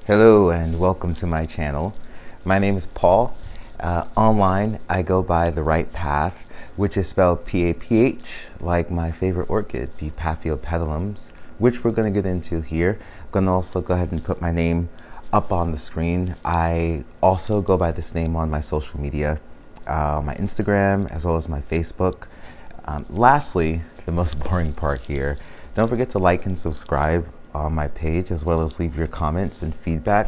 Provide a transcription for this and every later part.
Hello and welcome to my channel. My name is Paul. Online, I go by The Right Path, which is spelled P-A-P-H, like my favorite orchid, the Paphiopedilums, which we're going to get into here. I'm going to also go ahead and put my name up on the screen. I also go by this name on my social media, my Instagram, as well as my Facebook. Lastly, the most boring part here, don't forget to like and subscribe on my page, as well as leave your comments and feedback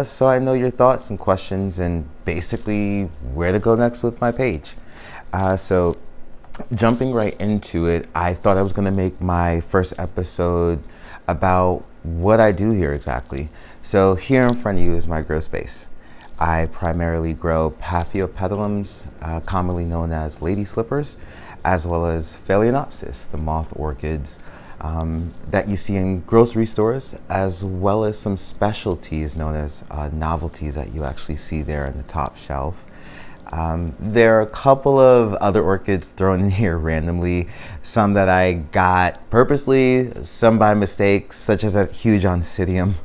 so I know your thoughts and questions and basically where to go next with my page. So jumping right into it, I thought I was going to make my first episode about what I do here exactly. So here in front of you is my grow space. I primarily grow Paphiopedilums, commonly known as lady slippers, as well as Phalaenopsis, the moth orchids that you see in grocery stores, as well as some specialties known as novelties that you actually see there in the top shelf. There are a couple of other orchids thrown in here randomly, some that I got purposely, some by mistake, such as that huge Oncidium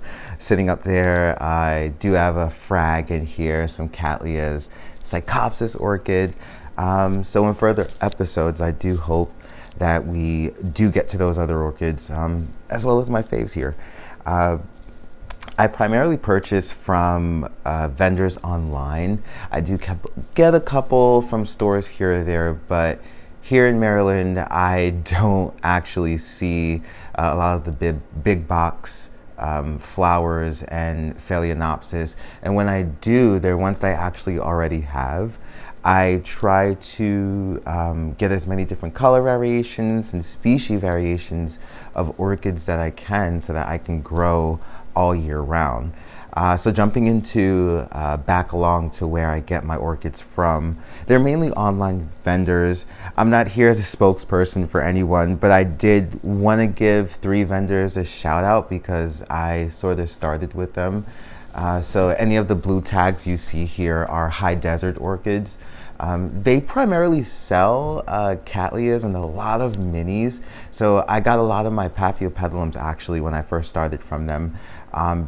sitting up there. I do have a frag in here, some Cattleyas, Psychopsis orchid. So in further episodes, I do hope that we do get to those other orchids, as well as my faves here. I primarily purchase from vendors online. I do get a couple from stores here or there, but here in Maryland, I don't actually see a lot of the big box flowers and Phalaenopsis. And when I do, they're ones that I actually already have. I try to get as many different color variations and species variations of orchids that I can so that I can grow all year round. So jumping into back along to where I get my orchids from, they're mainly online vendors. I'm not here as a spokesperson for anyone, but I did want to give 3 vendors a shout out because I sort of started with them. So any of the blue tags you see here are high desert orchids. They primarily sell Cattleyas and a lot of minis. So I got a lot of my Paphiopedilums actually when I first started from them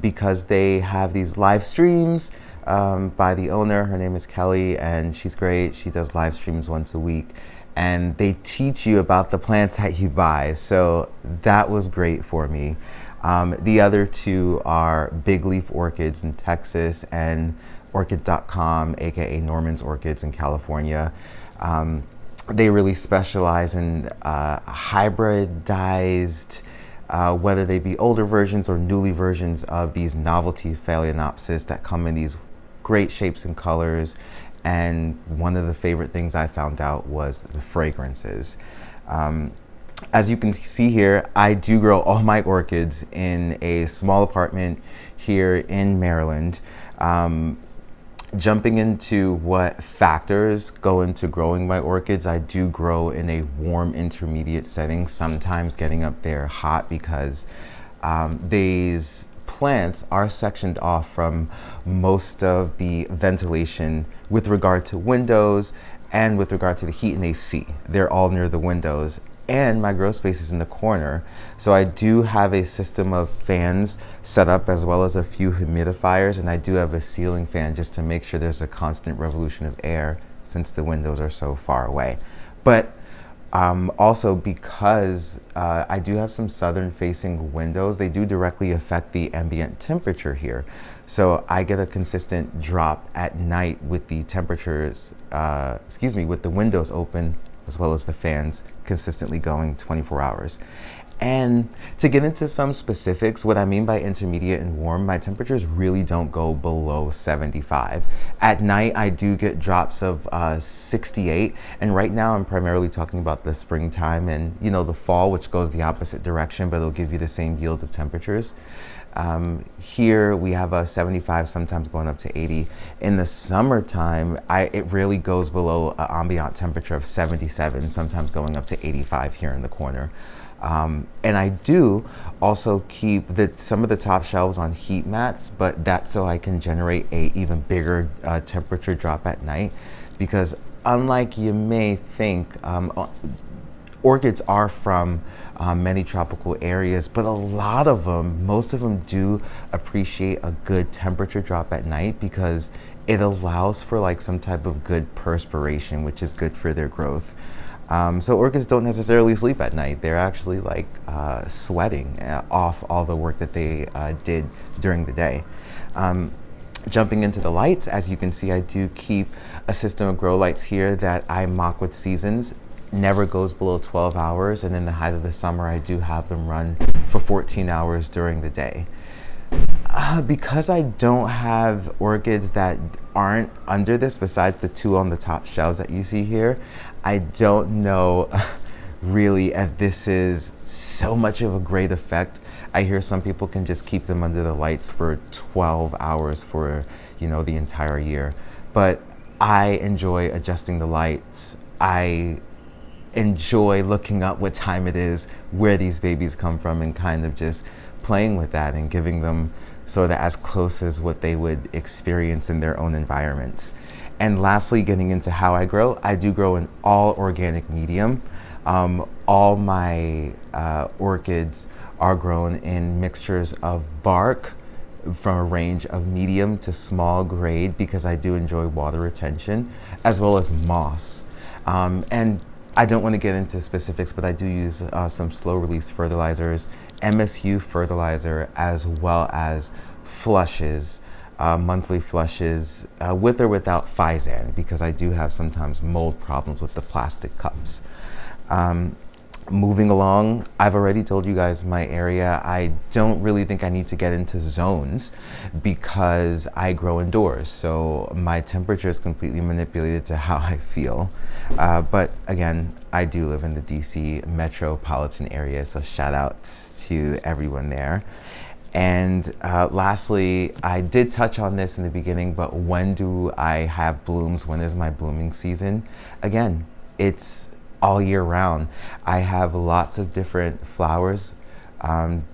because they have these live streams by the owner. Her name is Kelly and she's great. She does live streams once a week and they teach you about the plants that you buy. So that was great for me. The other 2 are big leaf orchids in Texas and Orchid.com, aka Norman's Orchids in California. They really specialize in hybridized, whether they be older versions or newly versions of these novelty Phalaenopsis that come in these great shapes and colors. And one of the favorite things I found out was the fragrances. As you can see here, I do grow all my orchids in a small apartment here in Maryland. Jumping into what factors go into growing my orchids, I do grow in a warm intermediate setting, sometimes getting up there hot because these plants are sectioned off from most of the ventilation with regard to windows and with regard to the heat and AC. They're all near the windows. And my grow space is in the corner. So I do have a system of fans set up as well as a few humidifiers, and I do have a ceiling fan just to make sure there's a constant revolution of air since the windows are so far away. But also because I do have some southern facing windows, they do directly affect the ambient temperature here. So I get a consistent drop at night with the temperatures, with the windows open as well as the fans consistently going 24 hours. And to get into some specifics, what I mean by intermediate and warm, my temperatures really don't go below 75. At night, I do get drops of 68. And right now, I'm primarily talking about the springtime and, the fall, which goes the opposite direction, but it'll give you the same yield of temperatures. Here we have a 75, sometimes going up to 80. In the summertime, it really goes below an ambient temperature of 77, sometimes going up to 85 here in the corner. And I do also keep some of the top shelves on heat mats, but that's so I can generate a even bigger temperature drop at night, because unlike you may think, orchids are from many tropical areas, but a lot of them, most of them do appreciate a good temperature drop at night because it allows for like some type of good perspiration, which is good for their growth. So orchids don't necessarily sleep at night. They're actually like sweating off all the work that they did during the day. Jumping into the lights, as you can see, I do keep a system of grow lights here that I mock with seasons. Never goes below 12 hours, and in the height of the summer, I do have them run for 14 hours during the day. Because I don't have orchids that aren't under this, besides the two on the top shelves that you see here, I don't know really if this is so much of a great effect. I hear some people can just keep them under the lights for 12 hours for, you know, the entire year. But I enjoy adjusting the lights. I enjoy looking up what time it is, where these babies come from, and kind of just playing with that and giving them sort of as close as what they would experience in their own environments. And lastly, getting into how I grow, I do grow in all organic medium. All my orchids are grown in mixtures of bark from a range of medium to small grade because I do enjoy water retention, as well as moss. And I don't want to get into specifics, but I do use some slow release fertilizers, MSU fertilizer, as well as flushes, monthly flushes, with or without Physan, because I do have sometimes mold problems with the plastic cups. Moving along, I've already told you guys my area. I don't really think I need to get into zones because I grow indoors. So my temperature is completely manipulated to how I feel. But again, I do live in the DC metropolitan area. So shout out to everyone there. And lastly, I did touch on this in the beginning, but when do I have blooms? When is my blooming season? Again, it's all year round. I have lots of different flowers.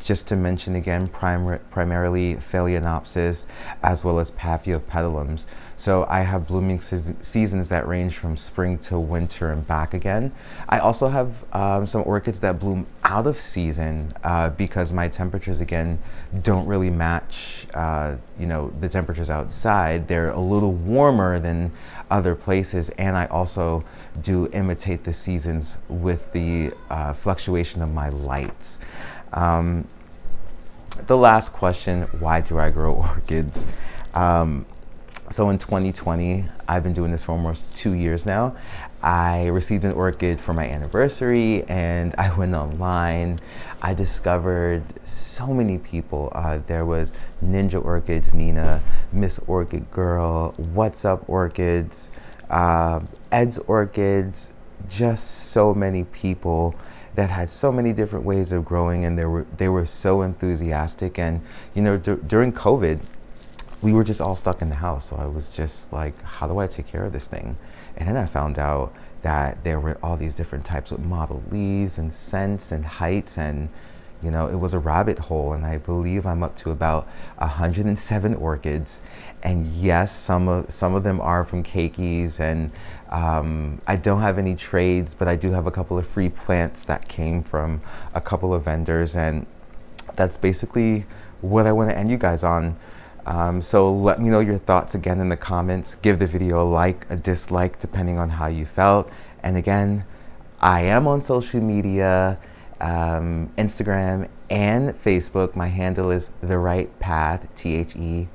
Just to mention again, primarily Phalaenopsis, as well as Paphiopedilums. So I have blooming seasons that range from spring to winter and back again. I also have some orchids that bloom out of season because my temperatures again don't really match you know, the temperatures outside. They're a little warmer than other places, and I also do imitate the seasons with the fluctuation of my lights. The last question, why do I grow orchids? So in 2020, I've been doing this for almost 2 years now. I received an orchid for my anniversary and I went online. I discovered so many people. There was Ninja Orchids, Nina, Miss Orchid Girl, What's Up Orchids, Ed's Orchids, just so many people that had so many different ways of growing, and they were so enthusiastic. And you know, during COVID, we were just all stuck in the house. So I was just like, how do I take care of this thing? And then I found out that there were all these different types of model leaves and scents and heights, and you know, it was a rabbit hole. And I believe I'm up to about 107 orchids. And yes, some of them are from Keikis, and I don't have any trades, but I do have a couple of free plants that came from a couple of vendors, and that's basically what I want to end you guys on. So let me know your thoughts again in the comments. Give the video a like, a dislike, depending on how you felt. And again, I am on social media, Instagram and Facebook. My handle is The Right Path, TheRightPath.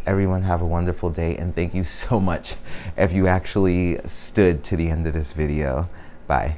Everyone have a wonderful day, and thank you so much if you actually stood to the end of this video. Bye.